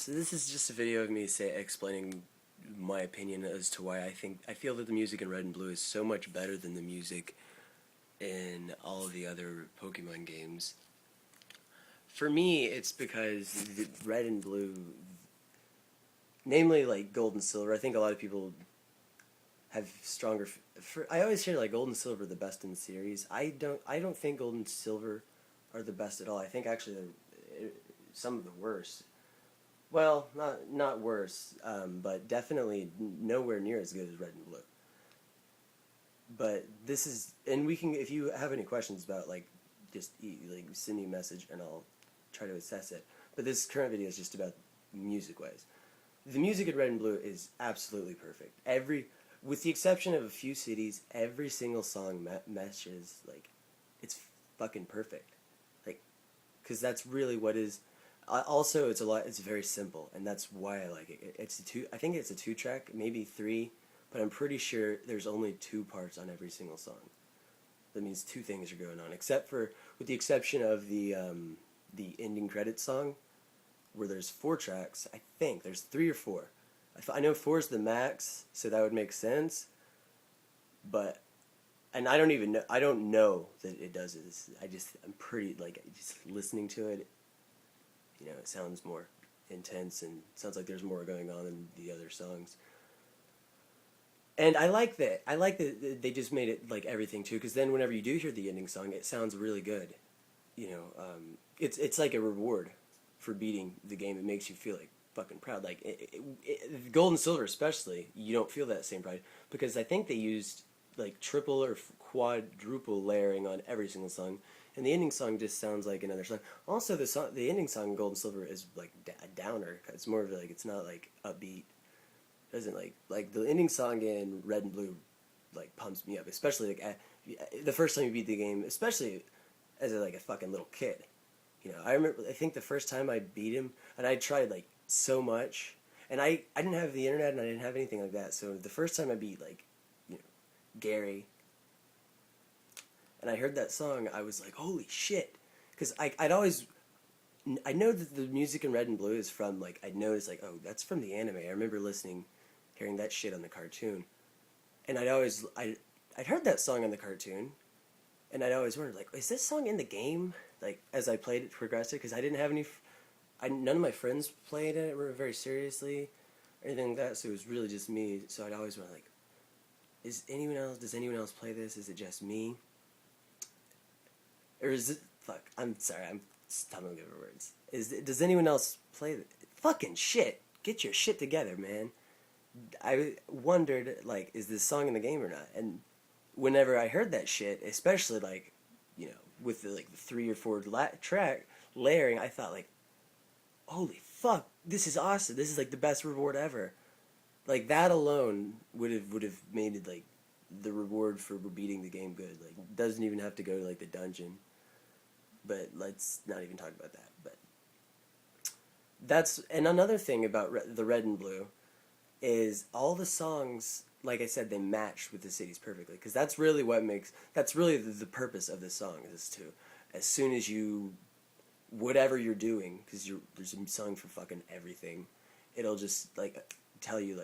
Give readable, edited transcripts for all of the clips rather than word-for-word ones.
So this is just a video of me explaining my opinion as to why I feel that the music in Red and Blue is so much better than the music in all of the other Pokemon games. For me, it's because the Red and Blue, namely like Gold and Silver, I think a lot of people have stronger. I always hear like Gold and Silver are the best in the series. I don't think Gold and Silver are the best at all. I think actually they're some of the worst. Well, not worse, but definitely nowhere near as good as Red and Blue. But this is, and we can, if you have any questions about just send me a message and I'll try to assess it. But this current video is just about music-wise. The music in Red and Blue is absolutely perfect. With the exception of a few cities, every single song meshes it's fucking perfect. Because that's really what is. Also, it's very simple, and that's why I like it. I think it's a 2-track, maybe 3, but I'm pretty sure there's only 2 parts on every single song. That means 2 things are going on, with the exception of the ending credits song, where there's 4 tracks. I think there's 3 or 4. I know 4 is the max, so that would make sense. And I don't know that it does this. I'm pretty just listening to it. It sounds more intense and sounds like there's more going on than the other songs. And I like that. I like that they just made it like everything too, because then whenever you do hear the ending song, it sounds really good. It's like a reward for beating the game. It makes you feel fucking proud. Gold and Silver especially, you don't feel that same pride because I think they used triple or quadruple layering on every single song. And the ending song just sounds like another song. Also, the ending song in Gold and Silver is a downer. It's more of it's not upbeat. It doesn't the ending song in Red and Blue pumps me up, especially the first time you beat the game, especially as a fucking little kid. I think the first time I beat him, and I tried so much, and I didn't have the internet and I didn't have anything like that. So the first time I beat Gary, and I heard that song, I was like, holy shit. Because I know that the music in Red and Blue is from, I noticed, oh, that's from the anime. I remember hearing that shit on the cartoon. And I'd heard that song on the cartoon, and I'd always wondered, is this song in the game? As I played it, progressed it, because I didn't have none of my friends played it very seriously, or anything like that, so it was really just me. So I'd always wonder, does anyone else play this? Is it just me? Or is it, I'm sorry, I'm stumbling over words. Does anyone else play this? Fucking shit. Get your shit together, man. I wondered, is this song in the game or not? And whenever I heard that shit, especially, with the 3 or 4 track layering, I thought, holy fuck, this is awesome. This is, the best reward ever. That alone would have made it, the reward for beating the game good. Doesn't even have to go to, the dungeon. But let's not even talk about that. But and another thing about the Red and Blue is all the songs, like I said, they match with the cities perfectly. Because that's really the purpose of this song, is to, as soon as whatever you're doing, because there's a song for fucking everything, it'll just, tell you,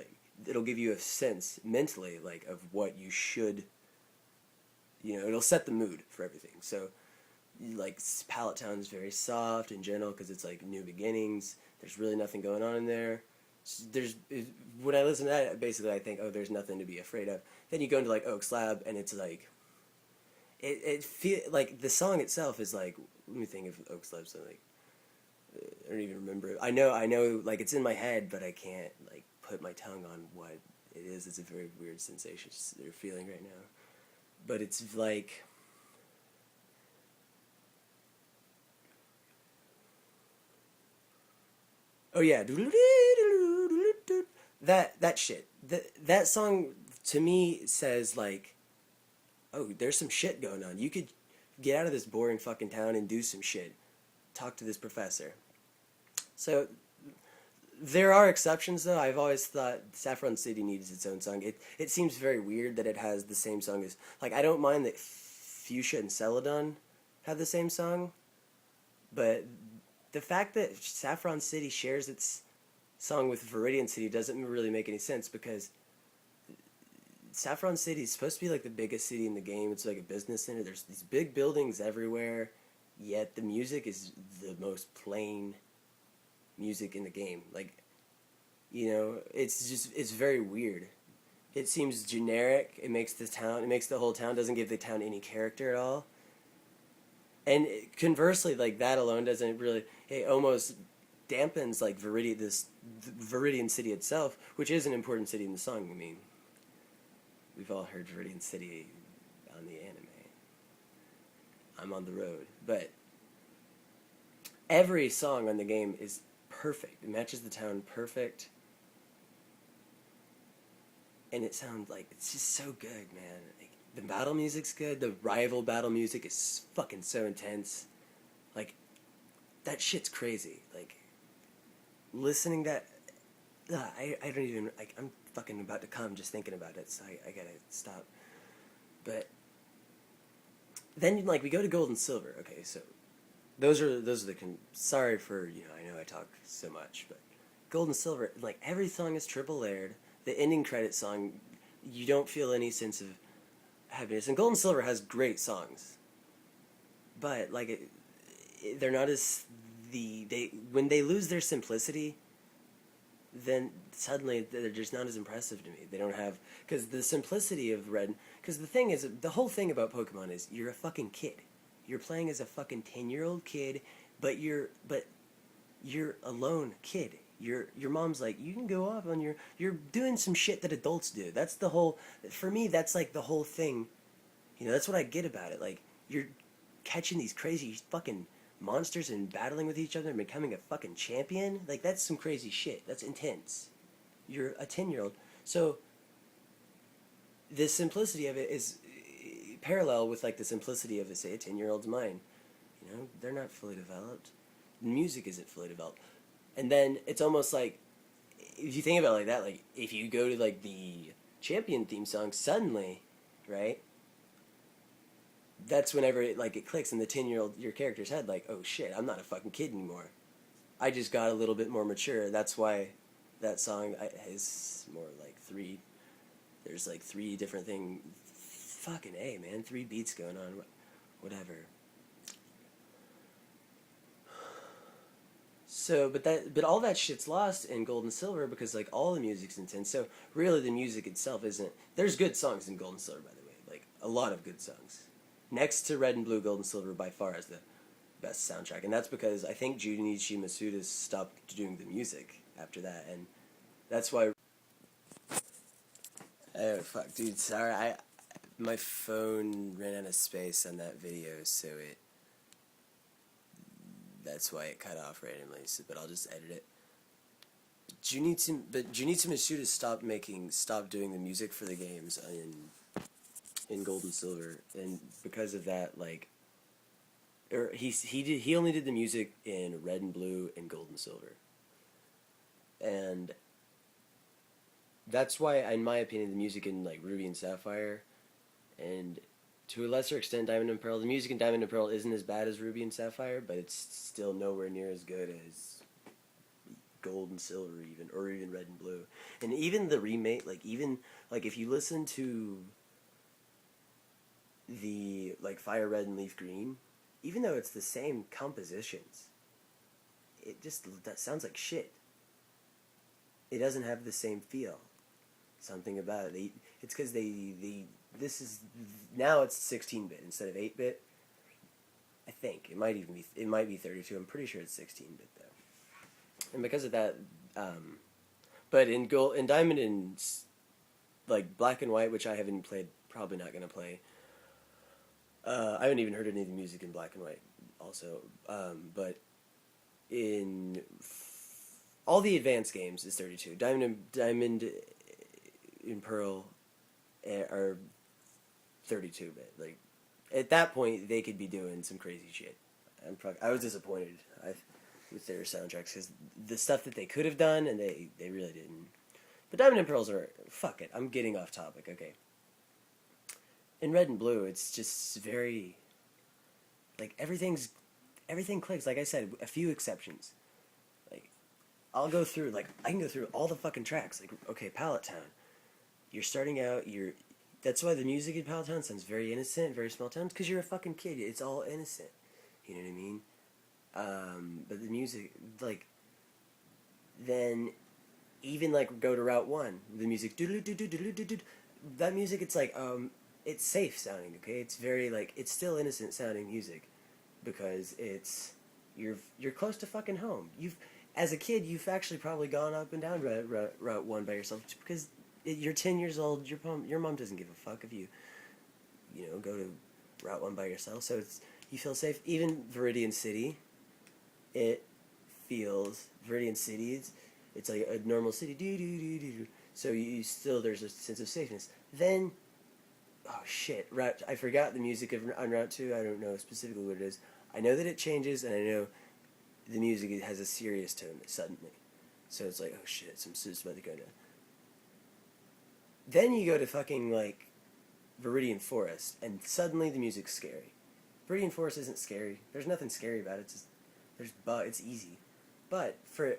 it'll give you a sense, mentally, of what you should, it'll set the mood for everything. So, Pallet Town is very soft and gentle because it's new beginnings. There's really nothing going on in there. When I listen to that, basically I think, oh, there's nothing to be afraid of. Then you go into Oak Slab and it's it feel the song itself is let me think of Oak Slab. So I don't even remember. I know it's in my head, but I can't put my tongue on what it is. It's a very weird sensation they're feeling right now. But it's oh yeah, that shit. That song to me says oh, there's some shit going on. You could get out of this boring fucking town and do some shit. Talk to this professor. So there are exceptions though. I've always thought Saffron City needs its own song. It seems very weird that it has the same song as I don't mind that Fuchsia and Celadon have the same song, but the fact that Saffron City shares its song with Viridian City doesn't really make any sense because Saffron City is supposed to be like the biggest city in the game. It's like a business center. There's these big buildings everywhere, yet the music is the most plain music in the game. Like, it's very weird. It seems generic. It makes the whole town, doesn't give the town any character at all. And conversely, like that alone doesn't really, it almost dampens like Viridian City itself, which is an important city in the song. I mean, we've all heard Viridian City on the anime. I'm on the road, but every song on the game is perfect. It matches the town perfect. And it sounds like it's just so good, man. Like, the battle music's good. The rival battle music is fucking so intense. Like, that shit's crazy. Like, listening that, I don't even, like, I'm fucking about to come just thinking about it, so I gotta stop. But then, like, we go to Gold and Silver. Okay, so those are the sorry for, I know I talk so much, but Gold and Silver, like, every song is triple layered. The ending credit song, you don't feel any sense of happiness. And Gold and Silver has great songs, but like they're not as when they lose their simplicity, then suddenly they're just not as impressive to me. They don't have, because the simplicity of Red. Because the thing is, the whole thing about Pokemon is you're a fucking kid. You're playing as a fucking 10-year-old kid, but you're a lone kid. Your mom's like, you can go off on you're doing some shit that adults do. That's the whole, for me, that's like the whole thing. That's what I get about it. Like, you're catching these crazy fucking monsters and battling with each other and becoming a fucking champion. Like, that's some crazy shit. That's intense. You're a 10-year-old. So, the simplicity of it is parallel with, like, the simplicity of, say, a 10-year-old's mind. They're not fully developed. The music isn't fully developed. And then it's almost like, if you think about it like that, like, if you go to, like, the champion theme song, suddenly, right, that's whenever it clicks in the 10-year-old, your character's head, like, oh shit, I'm not a fucking kid anymore. I just got a little bit more mature. That's why that song is more like there's like three different things. Fucking A, man, 3 beats going on, whatever. So, but all that shit's lost in Gold and Silver because, like, all the music's intense. So, really, the music itself isn't. There's good songs in Gold and Silver, by the way. Like, a lot of good songs. Next to Red and Blue, Gold and Silver by far is the best soundtrack. And that's because I think Junichi Masuda stopped doing the music after that. And that's why. Oh, fuck, dude. Sorry. My phone ran out of space on that video, so that's why it cut off randomly, but I'll just edit it. Junichi Masuda stopped doing the music for the games in Gold and Silver, and because of that, like, he only did the music in Red and Blue and Gold and Silver, and that's why, in my opinion, the music in, like, Ruby and Sapphire, and to a lesser extent Diamond and Pearl, the music in Diamond and Pearl isn't as bad as Ruby and Sapphire, but it's still nowhere near as good as Gold and Silver, or even Red and Blue. And even the remake, if you listen to the, like, Fire Red and Leaf Green, even though it's the same compositions, that sounds like shit. It doesn't have the same feel. Something about it. It's because now it's 16-bit instead of 8-bit. I think it might be 32. I'm pretty sure it's 16-bit though. And because of that, but in Diamond and, like, Black and White, which I haven't played, probably not gonna play. I haven't even heard any of the music in Black and White, also. But in all the advanced games is 32. Diamond and Pearl are 32-bit. Like, at that point, they could be doing some crazy shit. I was disappointed with their soundtracks because the stuff that they could have done, and they really didn't. But Diamond and Pearls are, fuck it, I'm getting off topic. Okay. In Red and Blue, it's just very, like, everything clicks. Like I said, a few exceptions. Like, I'll go through, like, I can go through all the fucking tracks. Like, okay, Pallet Town. You're starting out, that's why the music in Pallet Town sounds very innocent, very small towns, because you're a fucking kid. It's all innocent. You know what I mean? But the music, like, then even, like, go to Route 1, the music, that music, it's like, it's safe sounding, okay? It's very, like, it's still innocent sounding music, because you're close to fucking home. As a kid, you've actually probably gone up and down Route 1 by yourself, because you're 10 years old, your mom doesn't give a fuck if you go to Route 1 by yourself, so you feel safe. Even Viridian City, Viridian City, it's like a normal city, so there's a sense of safeness. Then, oh shit, I forgot the music on Route 2, I don't know specifically what it is. I know that it changes, and I know the music has a serious tone suddenly. So it's like, oh shit, some shit's about to go down. Then you go to fucking, like, Viridian Forest, and suddenly the music's scary. Viridian Forest isn't scary. There's nothing scary about it. It's easy. But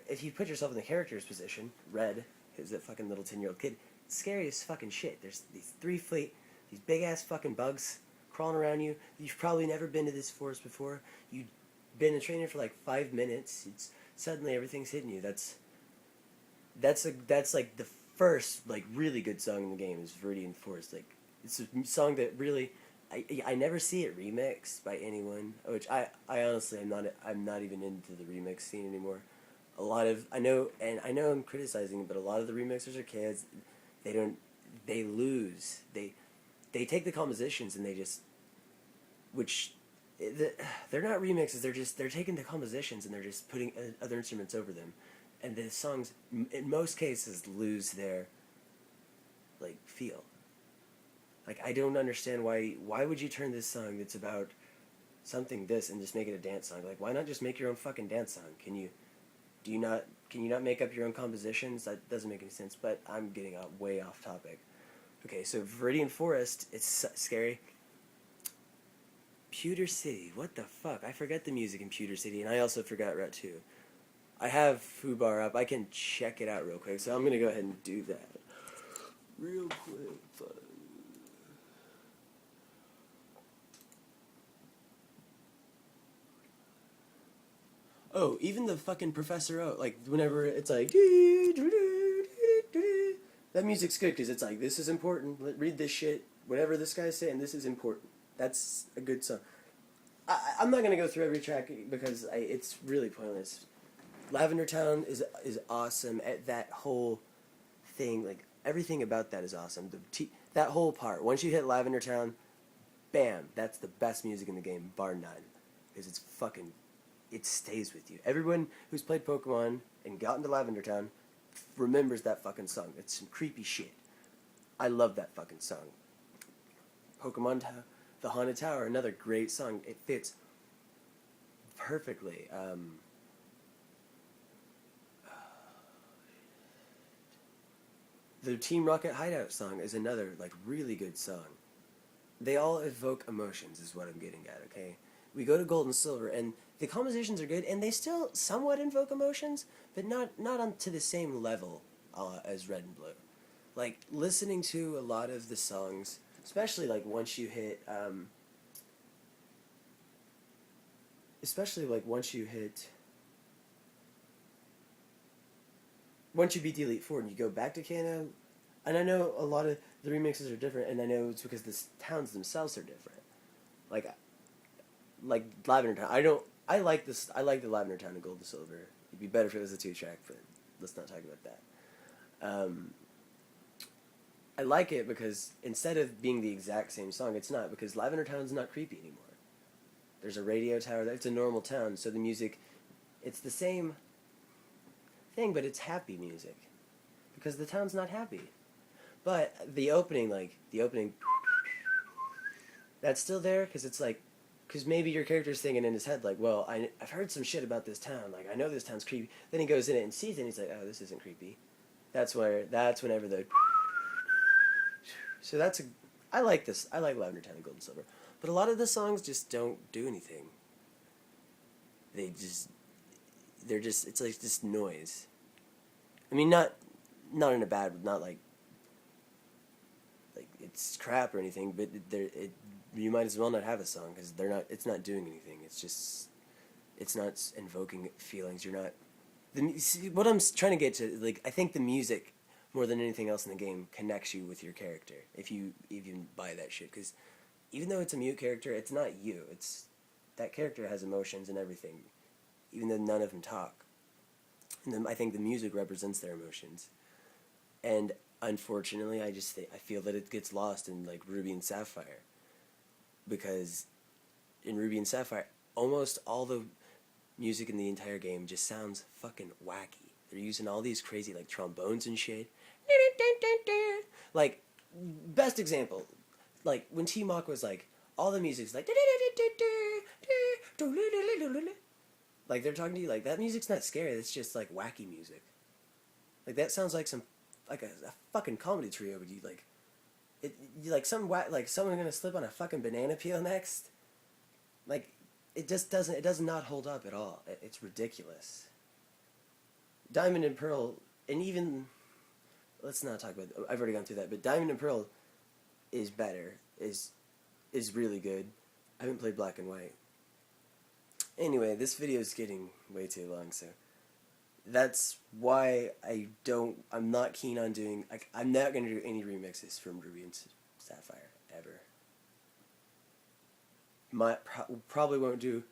if you put yourself in the character's position, Red, who's that fucking little 10-year-old kid, it's scary as fucking shit. There's these these big-ass fucking bugs crawling around you. You've probably never been to this forest before. You've been a trainer for like 5 minutes. Suddenly everything's hitting you. That's like the first, like, really good song in the game is Viridian Forest. Like, it's a song that really, I never see it remixed by anyone, which I honestly I'm not even into the remix scene anymore. I know I'm criticizing it, but a lot of the remixers are kids. They lose. They take the compositions and they're not remixes. They're taking the compositions and they're just putting other instruments over them, and the songs in most cases lose their, like, feel. Like, I don't understand why would you turn this song that's about something this and just make it a dance song? Like, why not just make your own fucking dance song? Can you not make up your own compositions? That doesn't make any sense, but I'm getting way off topic. Okay, so Viridian Forest, it's scary. Pewter City, what the fuck? I forgot the music in Pewter City, and I also forgot Route 2. I have Foobar up, I can check it out real quick, so I'm gonna go ahead and do that. Real quick. Oh, even the fucking Professor O, like, whenever it's like, that music's good, because it's like, this is important, read this shit, whatever this guy's saying, this is important. That's a good song. I'm not going to go through every track, because it's really pointless. Lavender Town is awesome. That whole thing, like, everything about that is awesome. That whole part, once you hit Lavender Town, bam, that's the best music in the game, bar none. Because it stays with you. Everyone who's played Pokemon and gotten to Lavender Town remembers that fucking song. It's some creepy shit. I love that fucking song. Pokemon The Haunted Tower, another great song. It fits perfectly. The Team Rocket Hideout song is another, like, really good song. They all evoke emotions, is what I'm getting at, okay? We go to Gold and Silver, and the compositions are good, and they still somewhat invoke emotions, but not on to the same level as Red and Blue. Like, listening to a lot of the songs, especially, like, once you beat the Elite Four and you go back to Kanto, and I know a lot of the remixes are different, and I know it's because the towns themselves are different. Like Lavender Town. I like the Lavender Town and Gold and Silver. It'd be better if it was a 2-track, but let's not talk about that. I like it because instead of being the exact same song, it's not, because Lavender Town's not creepy anymore. There's a radio tower. It's a normal town, so the music, it's the same thing, but it's happy music. Because the town's not happy. But the opening, that's still there, because it's like, because maybe your character's thinking in his head, like, well, I've heard some shit about this town, like, I know this town's creepy. Then he goes in it and sees it, and he's like, oh, this isn't creepy. That's whenever the... So I like this. I like Lavender Town and Gold and Silver. But a lot of the songs just don't do anything. It's like just noise. I mean, not in a bad, not like it's crap or anything, but you might as well not have a song because they're not. It's not doing anything. It's not invoking feelings. You're not. See, what I'm trying to get to, like, I think the music more than anything else in the game connects you with your character if you even buy that shit. Because even though it's a mute character, it's not you. It's that character has emotions and everything, even though none of them talk. And then I think the music represents their emotions. And unfortunately, I feel that it gets lost in like Ruby and Sapphire, because in Ruby and Sapphire, almost all the music in the entire game just sounds fucking wacky. They're using all these crazy like trombones and shit. Like, best example, like when T-Mock was like, all the music's like, like they're talking to you like that music's not scary. It's just like wacky music. Like that sounds like some like a fucking comedy trio. But you like it, you like like someone gonna slip on a fucking banana peel next. Like it just doesn't. It does not hold up at all. It's ridiculous. Diamond and Pearl, and even let's not talk about. I've already gone through that, but Diamond and Pearl is better. Is really good. I haven't played Black and White. Anyway, this video is getting way too long, so that's why I'm not keen on doing. I'm not going to do any remixes from Ruby and Sapphire ever. Probably won't do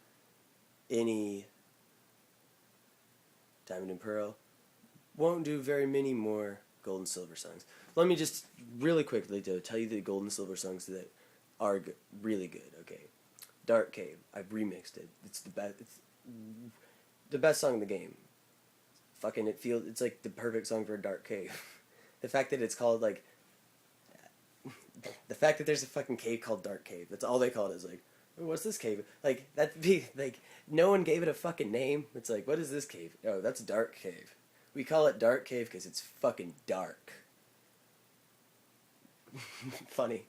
any Diamond and Pearl. Won't do very many more Gold and Silver songs. Let me just really quickly tell you the Gold and Silver songs that are really good. Okay, Dark Cave. I've remixed it. It's the best. It's the best song in the game. Fucking it's like the perfect song for a Dark Cave. The fact that it's called like the fact that there's a fucking cave called Dark Cave. That's all they call it. Is like, oh, what's this cave? Like that'd be like no one gave it a fucking name. It's like, what is this cave? Oh, that's Dark Cave. We call it Dark Cave because it's fucking dark. Funny.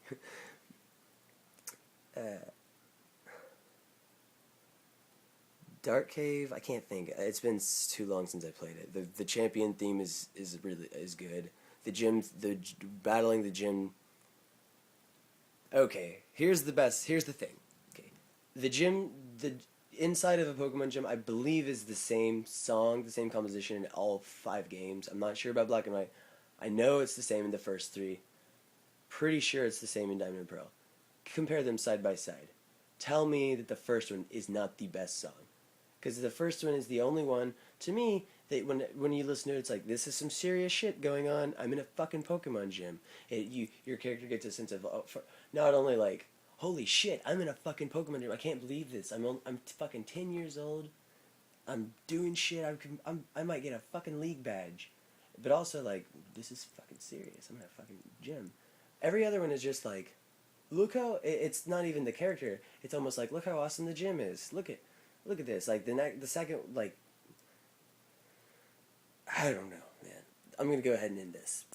Dark Cave, I can't think. It's been too long since I played it. The champion theme is good. The battling the gym. Okay, here's the thing. Okay, the inside of a Pokemon gym, I believe, is the same song, the same composition in all 5 games. I'm not sure about Black and White. I know it's the same in the first 3. Pretty sure it's the same in Diamond and Pearl. Compare them side by side. Tell me that the first one is not the best song. Because the first one is the only one, to me, that when you listen to it, it's like, this is some serious shit going on. I'm in a fucking Pokemon gym. Your character gets a sense of, not only like, holy shit, I'm in a fucking Pokemon gym. I can't believe this. I'm fucking 10 years old. I'm doing shit. I might get a fucking league badge. But also, like, this is fucking serious. I'm in a fucking gym. Every other one is just like, look how, it's not even the character. It's almost like, look how awesome the gym is. Look at this. Like, the second, like, I don't know, man. I'm going to go ahead and end this.